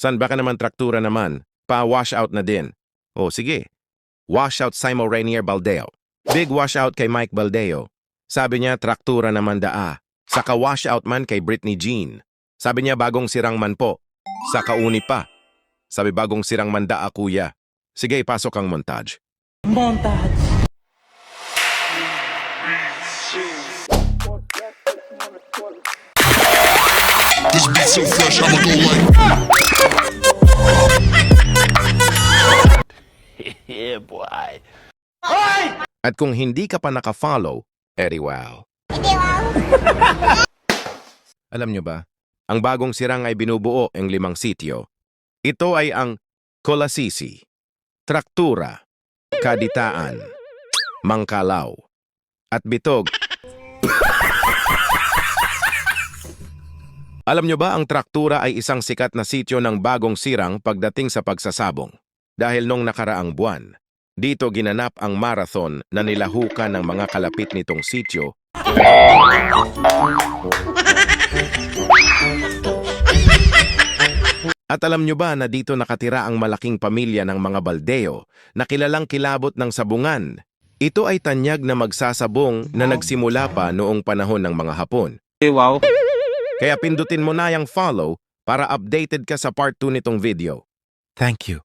San baka naman traktura naman? Pa-washout na din. O sige, washout Simo Rainier Baldeo. Big washout kay Mike Baldeo. Sabi niya traktura naman daa. Saka washout man kay Britney Jean. Sabi niya bagong sirang man po. Sa kauni pa. Sabi bagong sirang man daa kuya. Sige, pasok ang montage. Montage. This beat so fresh, I'ma go like. Yeah, boy. At kung hindi ka pa naka-follow, wow. Alam nyo ba, ang bagong sirang ay binubuo ang 5 sityo. Ito ay ang Colasisi, Traktura, Kaditaan, Mangkalaw, at Bitog. Alam nyo ba ang Traktura ay isang sikat na sityo ng bagong sirang pagdating sa pagsasabong? Dahil nung nakaraang buwan, dito ginanap ang marathon na nilahukan ng mga kalapit nitong sityo. At alam nyo ba na dito nakatira ang malaking pamilya ng mga Baldeo na kilalang kilabot ng sabungan? Ito ay tanyag na magsasabong na nagsimula pa noong panahon ng mga Hapon. Wow. Kaya pindutin mo na yung follow para updated ka sa part 2 nitong video. Thank you.